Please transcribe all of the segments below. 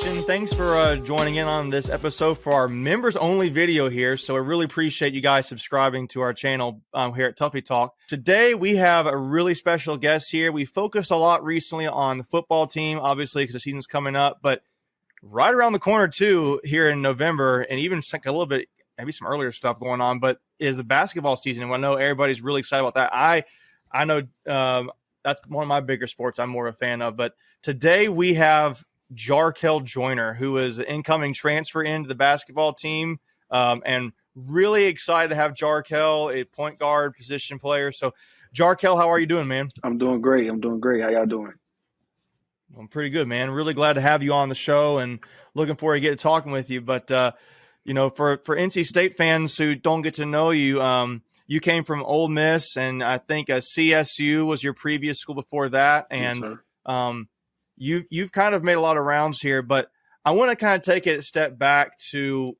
Nation. Thanks for joining in on this episode for our members-only video here. So I really appreciate you guys subscribing to our channel here at Tuffy Talk. Today, we have a really special guest here. We focused a lot recently on the football team, obviously, because the season's coming up. But right around the corner, too, here in November, and even a little bit, maybe some earlier stuff going on, but is the basketball season. And I know everybody's really excited about that. I know that's one of my bigger sports I'm more a fan of. But today, we have Jarkel Joiner, who is an incoming transfer into the basketball team, and really excited to have Jarkel, a point guard position player. So, Jarkel, how are you doing, man? I'm doing great. How y'all doing? I'm pretty good, man. Really glad to have you on the show and looking forward to get to talking with you. But, for NC State fans who don't get to know you, you came from Ole Miss, and I think CSU was your previous school before that. And Yes, you've kind of made a lot of rounds here, but I want to kind of take it a step back to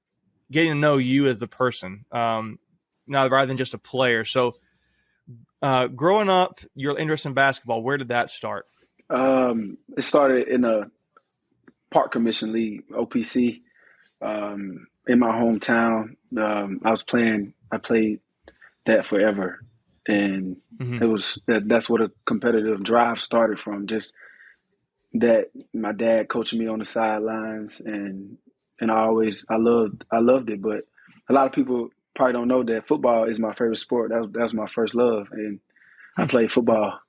getting to know you as the person, now rather than just a player. So, growing up, your interest in basketball, where did that start? It started in a Park Commission League, OPC, in my hometown. I played that forever, and that's what a competitive drive started from. Just that my dad coaching me on the sidelines, and I loved it. But a lot of people probably don't know that football is my favorite sport. That was my first love, and I played football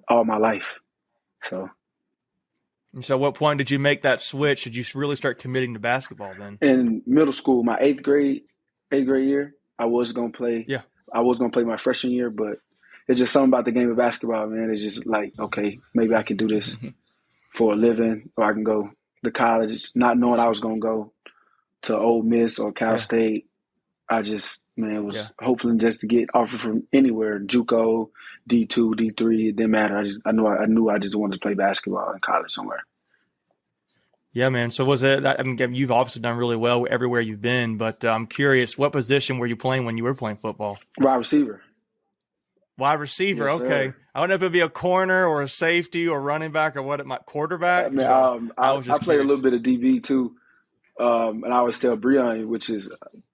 all my life. So at what point did you make that switch? Did you really start committing to basketball then? in middle school, my eighth grade year, I was gonna play. Yeah, I was gonna play my freshman year, but it's just something about the game of basketball, man. It's just like, okay, maybe I can do this for a living, or I can go to college, not knowing I was going to go to Ole Miss or Cal State. I just, was hoping just to get offered from anywhere, JUCO, D2, D3, it didn't matter. I knew I just wanted to play basketball in college somewhere. Yeah, man. So you've obviously done really well everywhere you've been, but I'm curious, what position were you playing when you were playing football? Wide receiver. Wide receiver, Yes, okay. Sir. I don't know if it'd be a corner or a safety or running back or what it might quarterback. I played a little bit of DB too, and I always tell Breon,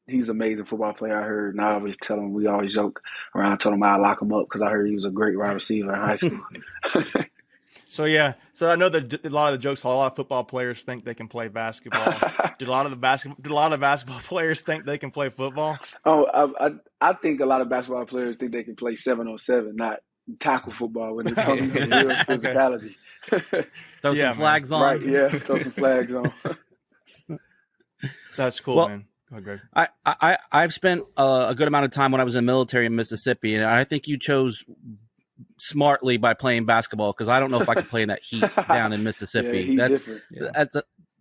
he's an amazing football player. I heard, and I always tell him, we always joke around. I told him I'd lock him up because I heard he was a great wide receiver in high school. So I know that a lot of the jokes, a lot of football players think they can play basketball. Did a lot of basketball players think they can play football? Oh, I think a lot of basketball players think they can play 7-on-7, not tackle football when they're talking about real physicality. Throw some flags on. Right, yeah, throw some flags on. That's cool, man. Go ahead, Greg. I've spent a good amount of time when I was in the military in Mississippi, and I think you chose smartly by playing basketball, because I don't know if I could play in that heat down in Mississippi.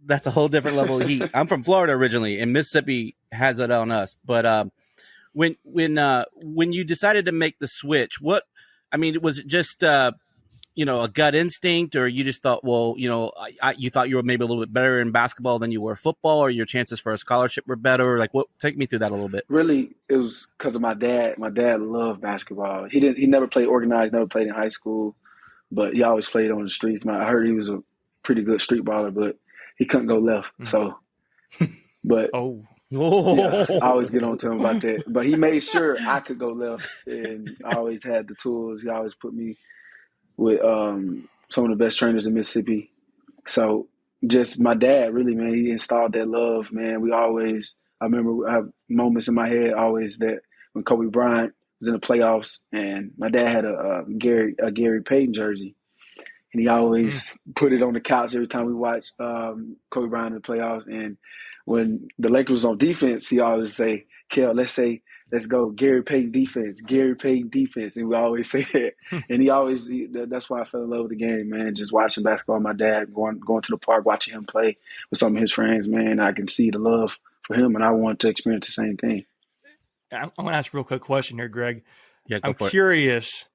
That's a whole different level of heat. I'm from Florida originally, and Mississippi has it on us. But when you decided to make the switch, was it just a gut instinct, or you just thought, you thought you were maybe a little bit better in basketball than you were football, or your chances for a scholarship were better? Like, take me through that a little bit. Really, it was because of my dad. My dad loved basketball. He never played organized, never played in high school, but he always played on the streets. I heard he was a pretty good street baller, but he couldn't go left. So, but I always get on to him about that. But he made sure I could go left, and I always had the tools. He always put me with some of the best trainers in Mississippi. So just my dad, really, man, he installed that love, man. I remember I have moments in my head always that when Kobe Bryant was in the playoffs, and my dad had a Gary Payton jersey, and he always put it on the couch every time we watched Kobe Bryant in the playoffs. And when the Lakers was on defense, he always say, "Kel, let's go Gary Payton defense, and we always say that. And that's why I fell in love with the game, man. Just watching basketball, my dad going to the park, watching him play with some of his friends, man. I can see the love for him, and I want to experience the same thing. I'm going to ask a real quick question here, Greg. Yeah, I'm curious.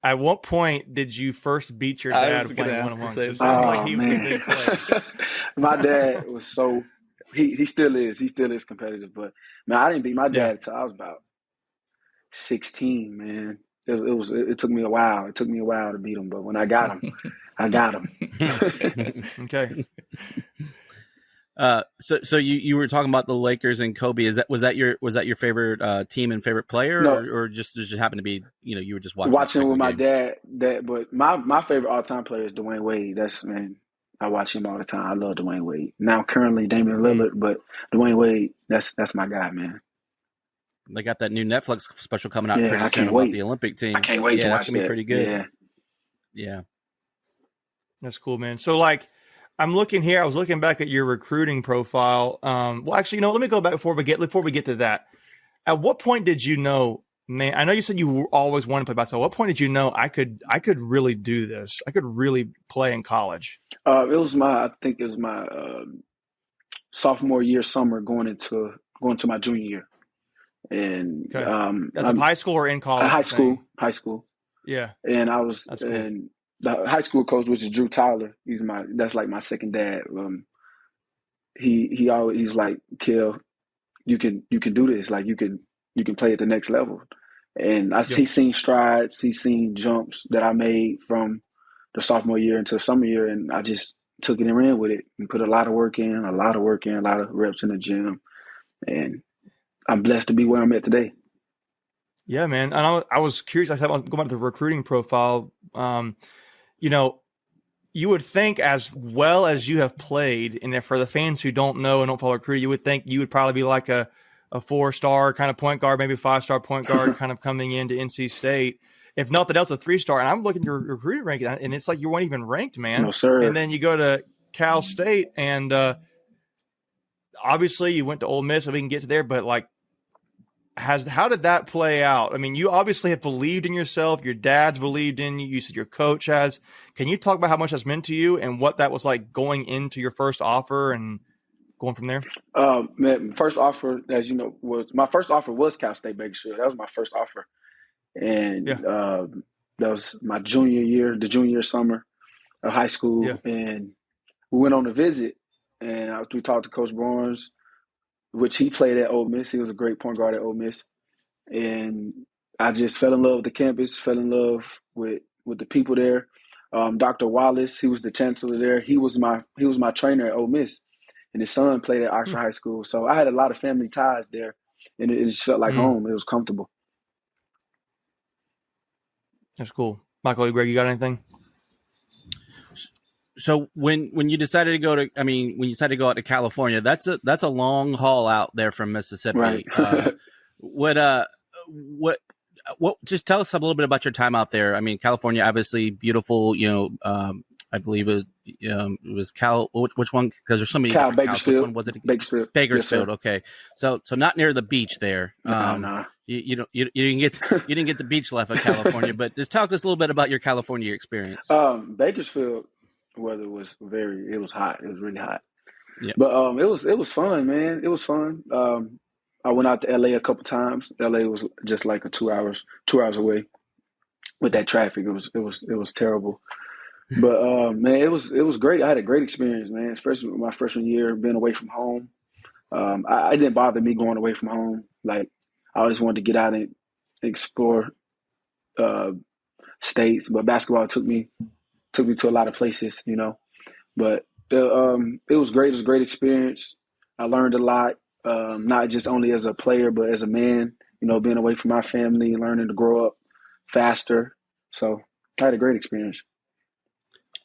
At what point did you first beat your dad playing one-on-one? It sounds like he was a big player. My dad was so. He still is. He still is competitive. But, man, I didn't beat my dad until I was about 16, man. It took me a while. It took me a while to beat him. But when I got him, I got him. Okay. So you were talking about the Lakers and Kobe. Was that your favorite team and favorite player, No, or just happened to be, you were just watching with my game? dad. But my favorite all time player is Dwayne Wade. I watch him all the time. I love Dwayne Wade. Now currently Damian Lillard, but Dwayne Wade, that's my guy, man. They got that new Netflix special coming out Yeah, pretty I soon can't about wait. the Olympic team. I can't wait to watch that's gonna that. be pretty good. Yeah. Yeah. That's cool, man. So like, I'm looking here. I was looking back at your recruiting profile. Well, actually, let me go back before we get to that. At what point did you know, man? I know you said you always wanted to play basketball. At what point did you know I could really do this? I could really play in college. I think it was my sophomore year summer going into my junior year, and that's in high school or in college? High school. Yeah, and I was and the high school coach, which is Drew Tyler. That's like my second dad. He's like, Kel, you can do this. Like you can play at the next level. And he's seen strides, he's seen jumps that I made from the sophomore year into the summer year, and I just took it and ran with it and put a lot of work in, a lot of reps in the gym, and I'm blessed to be where I'm at today. Yeah, man. And I was curious. I said, going back to the recruiting profile. You would think, as well as you have played, and for the fans who don't know and don't follow recruiting, you would think you would probably be like a 4-star kind of point guard, maybe 5-star point guard, kind of coming into NC State. If not, the 3-star. And I'm looking at your recruiting ranking, and it's like you weren't even ranked, man. No, sir. And then you go to Cal State, and obviously you went to Ole Miss, and we can get to there. But like, how did that play out? I mean, you obviously have believed in yourself. Your dad's believed in you. You said your coach has. Can you talk about how much that's meant to you and what that was like going into your first offer and going from there? Man, first offer, as you know, my first offer was Cal State Bakersfield. That was my first offer, and that was my junior year summer of high school. Yeah. And we went on a visit, and we talked to Coach Barnes, which he played at Ole Miss. He was a great point guard at Ole Miss. And I just fell in love with the campus, fell in love with the people there. Dr. Wallace, he was the chancellor there. He was my trainer at Ole Miss. And his son played at Oxford High School. So I had a lot of family ties there. And it just felt like home. It was comfortable. That's cool. Michael, Greg, you got anything? So when you decided to go out to California, that's a long haul out there from Mississippi. Right. What just tell us a little bit about your time out there. I mean, California, obviously beautiful, I believe it was Cal. Which one? Because there's so many. Cal Bakersfield. Which one was it? Bakersfield. Bakersfield. Yes, okay. So not near the beach there. No. You didn't get the beach life of California, but just talk to us a little bit about your California experience. Bakersfield weather was hot. It was really hot. Yeah. But it was fun, man. It was fun. I went out to LA a couple times. LA was just like 2 hours away. With that traffic, it was terrible. But man, it was great. I had a great experience, man. Especially my freshman year, being away from home. I didn't bother me going away from home. Like I always wanted to get out and explore states, but basketball took me to a lot of places, But it was great. It was a great experience. I learned a lot, not just only as a player, but as a man. Being away from my family, learning to grow up faster. So I had a great experience.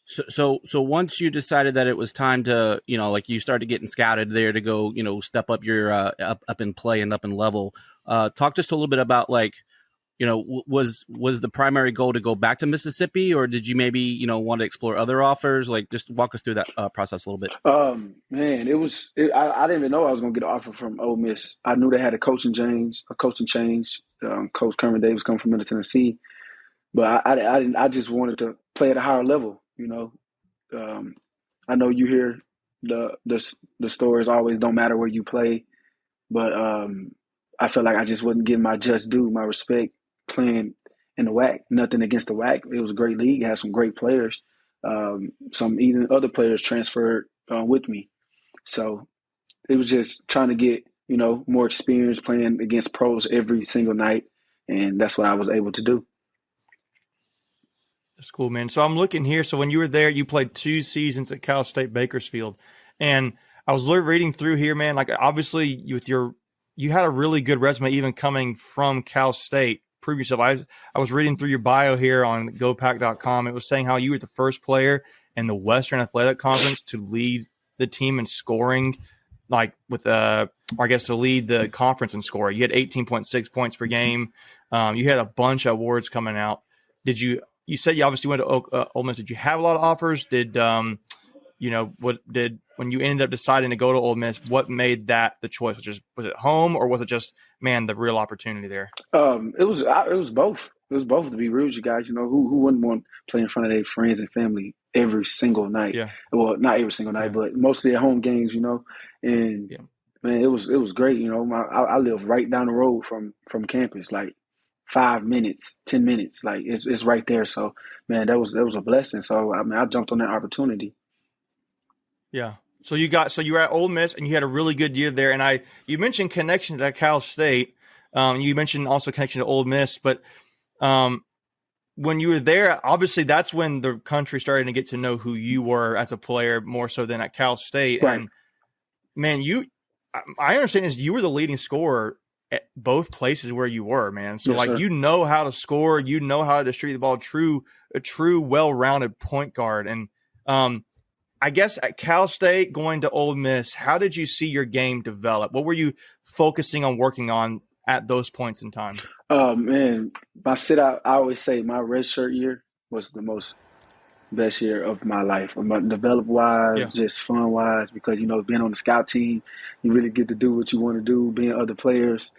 So once you decided that it was time to, like you started getting scouted there to go, step up your up in play and up in level. Talk to us a little bit about was the primary goal to go back to Mississippi, or did you maybe want to explore other offers? Like, just walk us through that process a little bit. Man, I didn't even know I was going to get an offer from Ole Miss. I knew they had a coaching change. Coach Kermit Davis coming from Middle Tennessee, but I just wanted to play at a higher level. I know you hear the stories always don't matter where you play, but I felt like I just wasn't getting my just due, my respect playing in the WAC. Nothing against the WAC. It was a great league. It had some great players. Some even other players transferred with me. So it was just trying to get, more experience playing against pros every single night. And that's what I was able to do. That's cool, man. So I'm looking here. So when you were there, you played 2 seasons at Cal State Bakersfield. And I was reading through here, man. Like obviously you had a really good resume even coming from Cal State. Prove yourself. I was reading through your bio here on GoPack.com. It was saying how you were the first player in the Western Athletic Conference to lead the team in scoring, like with I guess to lead the conference in scoring. You had 18.6 points per game. You had a bunch of awards coming out. You said you obviously went to Ole Miss. Did you have a lot of offers? When you ended up deciding to go to Ole Miss, what made that the choice? Was it home, or was it just, man, the real opportunity there? It was both. It was both, to be real with you guys. Who wouldn't want to play in front of their friends and family every single night? Yeah. Well, not every single night, but mostly at home games. And man, it was great. I live right down the road from campus, like 5 minutes, 10 minutes, like it's right there. So man, that was a blessing. So I mean, I jumped on that opportunity. Yeah. So you were at Ole Miss and you had a really good year there. And you mentioned connection to Cal State. You mentioned also connection to Ole Miss, but when you were there, obviously that's when the country started to get to know who you were as a player more so than at Cal State. Right. And man, I understand is you were the leading scorer at both places where you were, man. So yes, sir. You know how to score, you know how to distribute the ball, a true well-rounded point guard. And I guess at Cal State going to Ole Miss, how did you see your game develop? What were you focusing on working on at those points in time? Man, I always say my redshirt year was the best year of my life. Develop-wise, just fun-wise, because, being on the scout team, you really get to do what you want to do, being other players.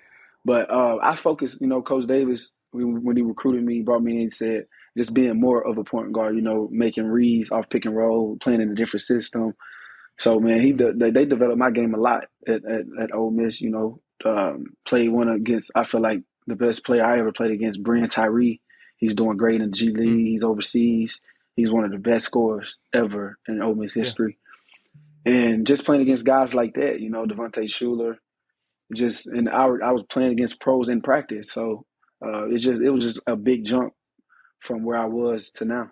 But I focused, Coach Davis, when he recruited me, he brought me in and said, just being more of a point guard, making reads off pick and roll, playing in a different system. So, man, they developed my game a lot at Ole Miss, played one against, I feel like, the best player I ever played against, Brian Tyree. He's doing great in the G League. He's overseas. He's one of the best scorers ever in Ole Miss history. Yeah. And just playing against guys like that, Devontae Shuler, I was playing against pros in practice. So it was just a big jump from where I was to now.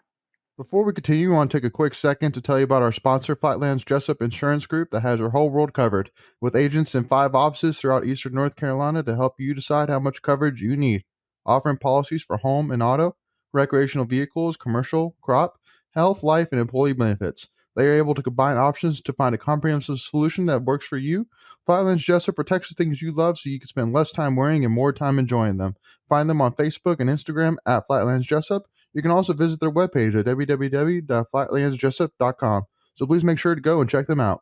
Before we continue, I want to take a quick second to tell you about our sponsor, Flatlands Jessup Insurance Group, that has your whole world covered, with agents in 5 offices throughout eastern North Carolina to help you decide how much coverage you need, offering policies for home and auto, recreational vehicles, commercial, crop, health, life, and employee benefits. They are able to combine options to find a comprehensive solution that works for you. Flatlands Jessup protects the things you love so you can spend less time worrying and more time enjoying them. Find them on Facebook and Instagram at Flatlands Jessup. You can also visit their webpage at www.flatlandsjessup.com. So please make sure to go and check them out.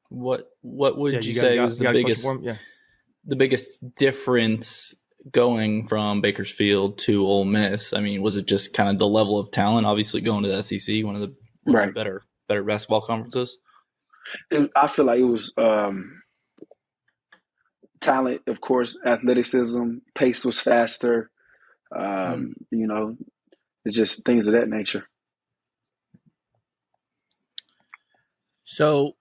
What would you say was the biggest difference going from Bakersfield to Ole Miss? I mean, was it just kind of the level of talent? Obviously, going to the SEC, one of the better basketball conferences. I feel like it was talent, of course, athleticism, pace was faster. It's just things of that nature. So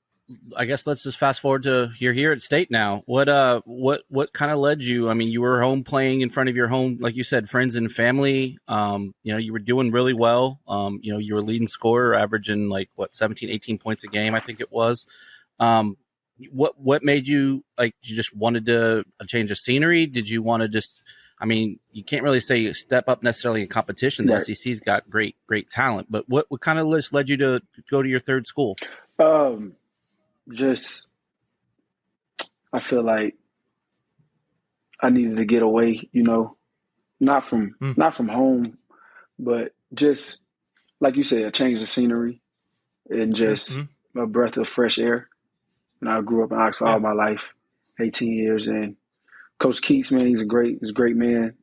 I guess let's just fast forward to you're here at State now. What kind of led you? I mean, you were home playing in front of your home, like you said, friends and family. You were doing really well. You were leading scorer, averaging 17, 18 points a game, I think it was. What made you you just wanted a change of scenery? Did you want to just, I mean, you can't really say step up necessarily in competition. The SEC's got great talent, but what kind of led you to go to your third school? I feel like I needed to get away, not from home, but just like you said, a change of scenery and just a breath of fresh air. And I grew up in Oxford all my life, 18 years, and Coach Keats, man, he's a great man.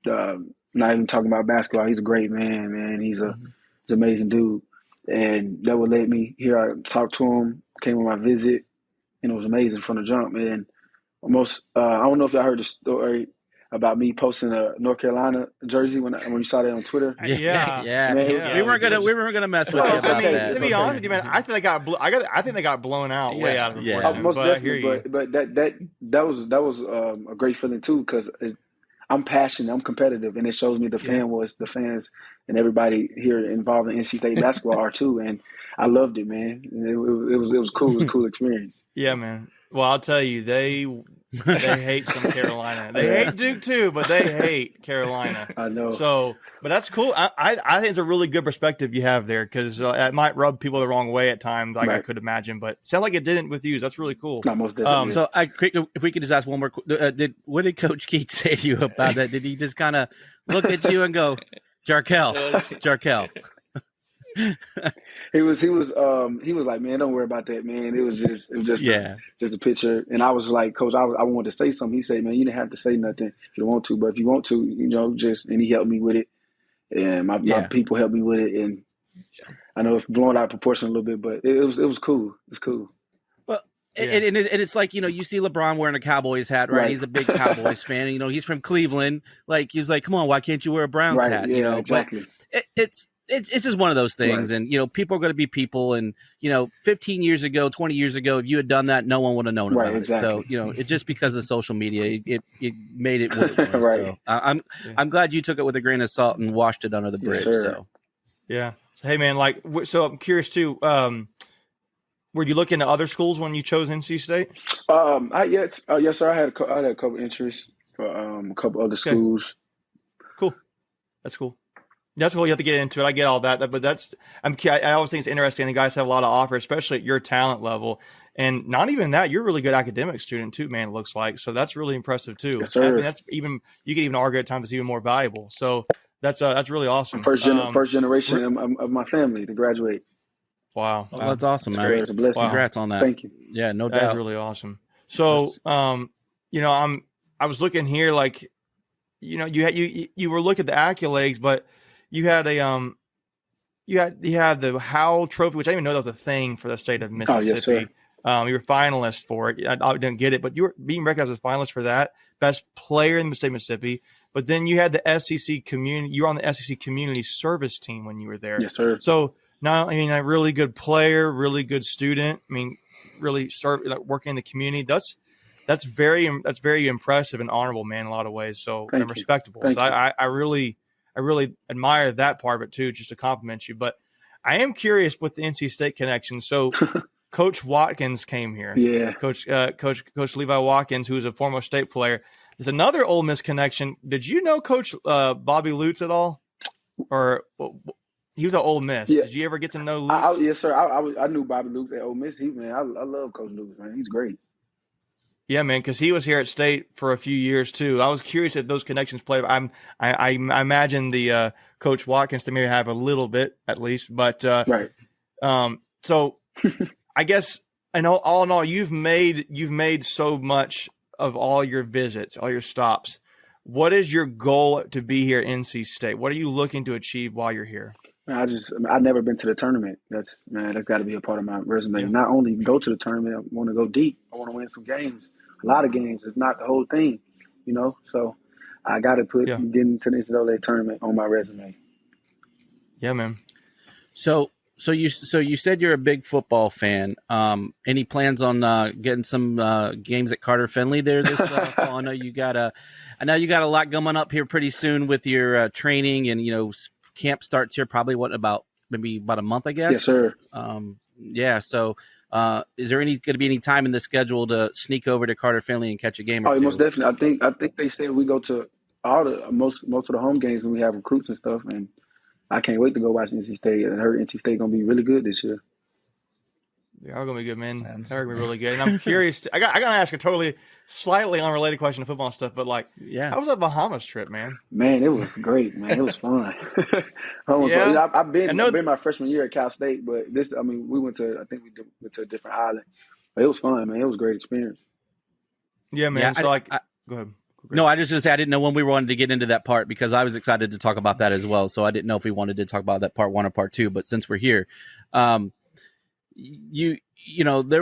Not even talking about basketball, he's a great man. He's an amazing dude. And that would let me here. I talked to him, came on my visit, and it was amazing from the jump. And almost, I don't know if y'all heard the story about me posting a North Carolina jersey when you saw that on Twitter. Yeah. Man, we weren't gonna mess with you about that. To be honest with you, man, I think they got blown out way out of proportion. Most definitely, but that was a great feeling too, because I'm passionate, I'm competitive, and it shows me the fans and everybody here involved in NC State basketball are too. And I loved it, man. It was cool. It was a cool experience. Yeah, man. Well, I'll tell you, they hate some Carolina. They hate Duke too, but they hate Carolina. I know. So, but that's cool. I think it's a really good perspective you have there, because it might rub people the wrong way at times, like I could imagine. But it sounds like it didn't with you. That's really cool. Most definitely. So, if we could just ask one more, what did Coach Keith say to you about that? Did he just kind of look at you and go, Jarkel? He was like, man, don't worry about that, man. It was just a picture. And I was like, Coach, I wanted to say something. He said, man, you didn't have to say nothing if you don't want to, but if you want to, and he helped me with it. And my people helped me with it. And I know it's blown out of proportion a little bit, but it was cool. It's cool. Well, and it's like, you see LeBron wearing a Cowboys hat, right? He's a big Cowboys fan. He's from Cleveland. Like, he's like, come on, why can't you wear a Browns hat? Yeah, exactly. But it's just one of those things. Right. And, people are going to be people. And, 15 years ago, 20 years ago, if you had done that, no one would have known about it. So, it's just because of social media, it made it what it was. Right. So I'm glad you took it with a grain of salt and washed it under the bridge. Yes, so, yeah. Hey, man, so I'm curious too. Were you looking at other schools when you chose NC State? Yes, sir. I had a couple entries for a couple other schools. Cool. That's cool. That's what you have to get into it. I get all that, but I always think it's interesting. The guys have a lot of offers, especially at your talent level. And not even that, you're a really good academic student too, man. It looks like, so that's really impressive too. Yes, sir. You can even argue at times it's even more valuable. So that's really awesome. First generation of my family to graduate. Wow, that's awesome, man. It's a blessing. Congrats on that. Thank you. Yeah, no doubt. That's really awesome. So, I was looking here, like, you were looking at the accolades, but you had you had the Howell Trophy, which I didn't even know that was a thing for the state of Mississippi. Oh, yes, you were finalist for it. I didn't get it, but you were being recognized as a finalist for that, best player in the state of Mississippi. But then you had the SEC community. You were on the SEC community service team when you were there. Yes, sir. So now, a really good player, really good student. Really working in the community. That's very impressive and honorable, man, in a lot of ways. So and respectable. So I really admire that part of it too, just to compliment you. But I am curious with the NC State connection. So Coach Watkins came here. Yeah. Coach Levi Watkins, who is a former state player. There's another Ole Miss connection. Did you know Coach Bobby Lutz at all? Or he was at Ole Miss. Yeah. Did you ever get to know Lutz? Yes, sir. I knew Bobby Lutz at Ole Miss. I love Coach Lutz, man. He's great. Yeah, man, because he was here at State for a few years too. I was curious if those connections played. I imagine the Coach Watkins to maybe have a little bit at least, but right. So I guess, and all in all, you've made so much of all your visits, all your stops. What is your goal to be here at NC State? What are you looking to achieve while you're here? I've never been to the tournament. That's got to be a part of my resume. Yeah. Not only go to the tournament, I want to go deep. I want to win some games, a lot of games, if not the whole thing. So I got to put getting to the NCAA tournament on my resume. Yeah, man. So you said you're a big football fan. Any plans on getting some games at Carter Finley there this fall? I know you got a lot coming up here pretty soon with your training and camp starts here probably about a month, I guess. Yes, sir. So is there going to be any time in the schedule to sneak over to Carter Finley and catch a game or two? Most definitely. I think they said we go to all the most of the home games when we have recruits and stuff, and I can't wait to go watch NC State. I heard NC State going to be really good this year. They are going to be good, man. They're going to be really good. And I'm curious. I got to ask a totally slightly unrelated question to football stuff, but how was that Bahamas trip, man? Man, it was great, man. It was fun. I've been my freshman year at Cal State, but we went to a different island. But it was fun, man. It was a great experience. Yeah, man. Go ahead. No, I just I didn't know when we wanted to get into that part because I was excited to talk about that as well. So I didn't know if we wanted to talk about that part 1 or part 2. But since we're here, there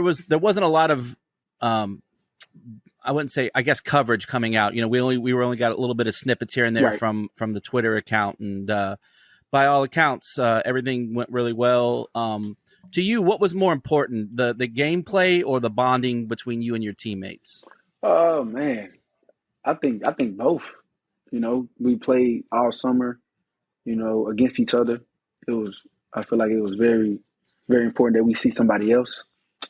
wasn't a lot of I wouldn't say, I guess, coverage coming out. We only got a little bit of snippets here and there from the Twitter account, and by all accounts, everything went really well. To you, what was more important, the gameplay or the bonding between you and your teammates? Oh man, I think both. You know, we played all summer, you know, against each other. I feel like it was very, very important that we see somebody else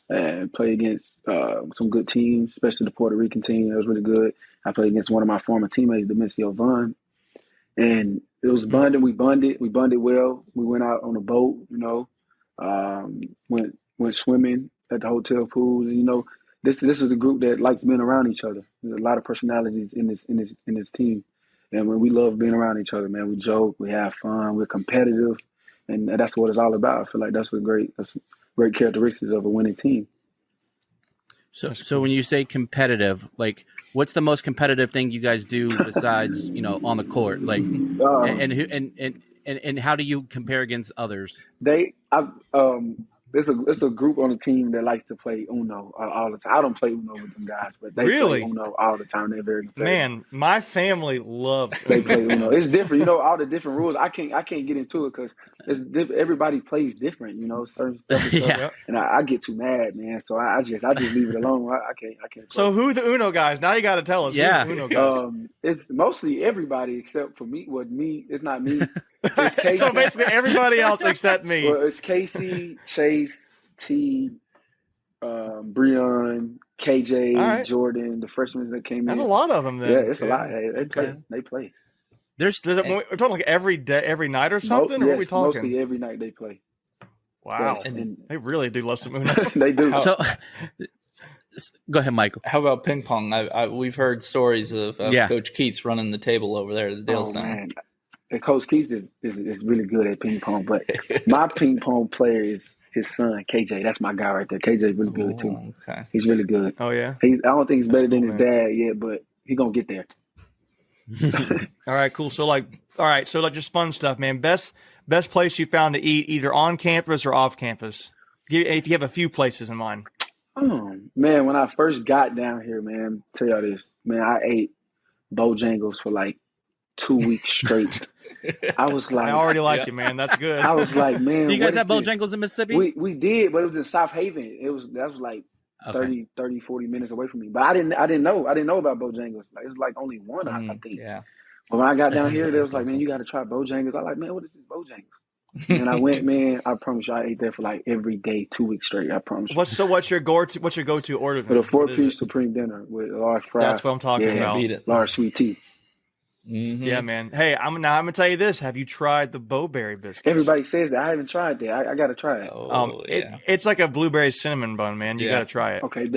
and play against some good teams, especially the Puerto Rican team. That was really good. I played against one of my former teammates, Demencio Vaughn. And it was bonding. We bonded well. We went out on a boat, you know, went swimming at the hotel pools. And, you know, this is a group that likes being around each other. There's a lot of personalities in this team. And when we love being around each other, man, we joke, we have fun, we're competitive. And that's what it's all about. I feel like that's great characteristics of a winning team. So when you say competitive, like, what's the most competitive thing you guys do besides, you know, on the court? Like, and how do you compare against others? It's a group on the team that likes to play Uno all the time. I don't play Uno with them guys, but they play Uno all the time. They're very competitive. Man, my family loves they play Uno. It's different, you know. All the different rules. I can't get into it because everybody plays different, you know. Certain stuff, yeah. And I get too mad, man. So I just leave it alone. I can't. Play. So who the Uno guys? Now you got to tell us. Yeah. Who's the Uno guys? It's mostly everybody except for me. Well, me, it's not me. It's Casey. So basically everybody else except me. Well, it's Casey, Chase, T, Breon, KJ, Jordan, the freshmen that came in. There's a lot of them then. Yeah, it's a lot. Hey, they play. They play. We're talking like every day, every night or something? Or what are we talking? Mostly every night they play. Wow. Yes, and they really do love some Uno. They do. So go ahead, Michael. How about ping pong? We've heard stories of Coach Keats running the table over there at the Dale Center. Man. And Coach Keats is really good at ping pong, but my ping pong player is his son, KJ. That's my guy right there. KJ's really good too. Okay. He's really good. Oh yeah. I don't think he's better than his dad yet, but he's gonna get there. All right, cool. So just fun stuff, man. Best place you found to eat, either on campus or off campus. If you have a few places in mind. Oh man, when I first got down here, man, tell y'all this, man, I ate Bojangles for like 2 weeks straight. I was like, I already like you, man. That's good. I was like, man, do you guys have Bojangles in Mississippi? We did, but it was in South Haven. That was like 30, 40 minutes away from me. But I didn't know about Bojangles. Like, it's like only one, I think. Yeah. But when I got down here, they was like, man, you got to try Bojangles. I was like, man, what is this Bojangles? And I went, man. I promise you, I ate there for like every day, 2 weeks straight. I promise you. What's your go-to order? For the 4-piece supreme dinner with large fries. That's what I'm talking about. Large sweet tea. Mm-hmm. Yeah, man. Hey, I'm gonna tell you this. Have you tried the Bowberry biscuits? Everybody says that. I haven't tried that. I gotta try it. It's like a blueberry cinnamon bun, man. You gotta try it. Okay,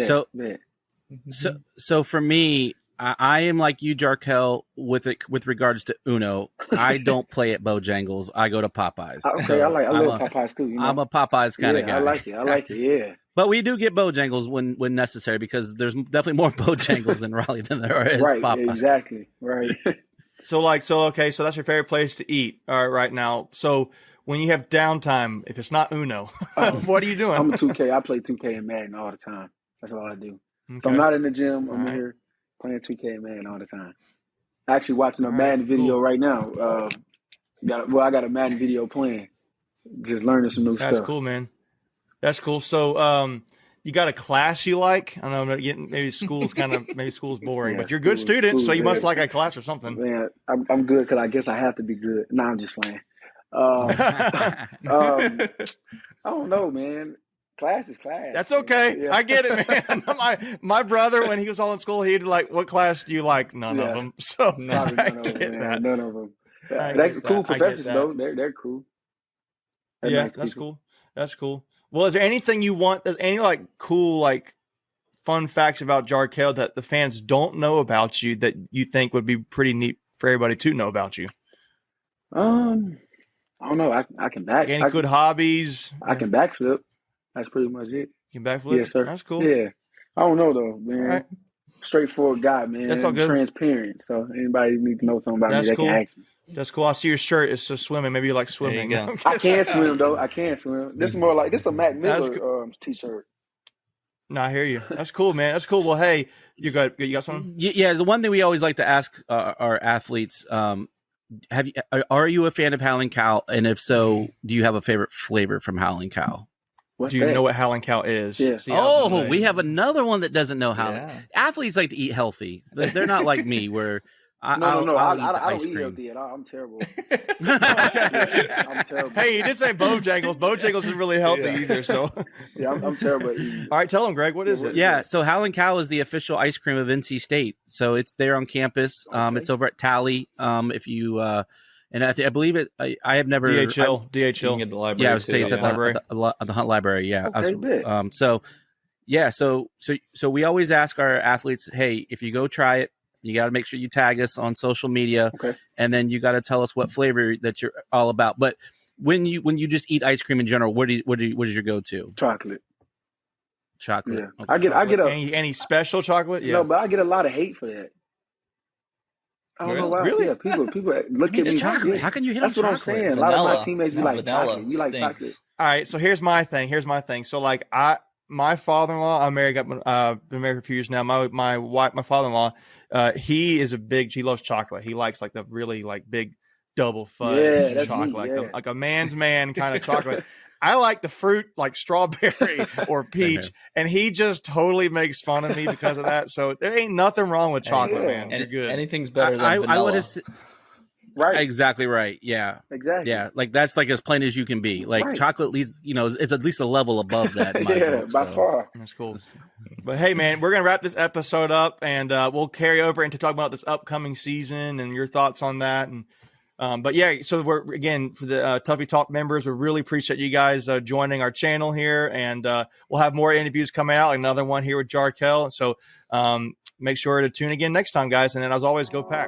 So for me, I am like you, Jarkel, with regards to Uno. I don't play at Bojangles. I go to Popeyes. Okay, so I love Popeyes too. You know? I'm a Popeyes kind of guy. I like it. Yeah. But we do get Bojangles when necessary because there's definitely more Bojangles in Raleigh than there is Popeyes. Exactly. Right. So that's your favorite place to eat. All right now. So when you have downtime, if it's not Uno, what are you doing? I'm a 2K. I play 2K and Madden all the time. That's all I do. Okay. If I'm not in the gym, I'm in here playing 2K and Madden all the time. Actually watching a Madden video right now. I got a Madden video playing. Just learning some new stuff. That's cool, man. That's cool. So you got a class you like? I don't know, maybe school's boring, but you're a good student, so you must like a class or something. Man, I'm good because I guess I have to be good. No, I'm just playing. I don't know, man. Class is class. That's okay. Yeah. I get it, man. My brother, when he was all in school, he'd like, what class do you like? None of them. So none of them. They're cool professors, though. They're cool. That's cool. That's cool. Well, is there anything you want? Any like cool like fun facts about Jarkel that the fans don't know about you that you think would be pretty neat for everybody to know about you? I don't know. I can back. Any good hobbies? I can backflip. That's pretty much it. You can backflip? Yes, sir. That's cool. Yeah. I don't know though, man. Right. Straightforward guy, man. That's all good. Transparent. So anybody need to know something about me, they can ask me. That's cool. I see your shirt. It's so swimming. Maybe you like swimming. I can't swim though. I can't swim. This is more like a Mac Miller t-shirt. No, I hear you. That's cool, man. That's cool. Well, hey, you got something? Yeah. The one thing we always like to ask our athletes: are you a fan of Howling Cow? And if so, do you have a favorite flavor from Howling Cow? Do you know what Howling Cow is? Yeah. We have another one that doesn't know Howling. Yeah. Athletes like to eat healthy. They're not like me, where No. I don't eat healthy at all. I'm terrible. I'm terrible. Hey, you did say Bojangles. Bojangles isn't really healthy either. So I'm terrible at eating. All right, tell them, Greg, what is it? Yeah, so Howlin' Cow is the official ice cream of NC State. So it's there on campus. Okay. It's over at Tally. If you and I believe it. I have never DHL. You can get the library. Yeah, I would say it's at the Hunt Library. Yeah. Okay, So we always ask our athletes, hey, if you go try it, you got to make sure you tag us on social media, and then you got to tell us what flavor that you're all about. But when you just eat ice cream in general, what is your go-to? Chocolate. Yeah. Okay. I get any special chocolate? Yeah. No, but I get a lot of hate for that. I don't know why. Really? Yeah, people look at me. Chocolate. How can you hit That's on what chocolate? I'm saying. A lot of my teammates be like chocolate. You like chocolate? All right. So here's my thing. So like my father-in-law, been married for a few years now. My father-in-law, he loves chocolate. He likes like the really like big double fudge chocolate, like a man's man kind of chocolate. I like the fruit like strawberry or peach, and he just totally makes fun of me because of that. So there ain't nothing wrong with chocolate, man. You're good. Anything's better than vanilla. Right. Exactly right. Yeah. Exactly. Yeah. Like that's like as plain as you can be. Like chocolate leads, is at least a level above that. In my book, by far. That's cool. But hey, man, we're gonna wrap this episode up, and we'll carry over into talking about this upcoming season and your thoughts on that. And but yeah, so we're again for the Tuffy Talk members, we really appreciate you guys joining our channel here, and we'll have more interviews coming out. Another one here with Jarkel. So make sure to tune again next time, guys. And then as always, go Pack.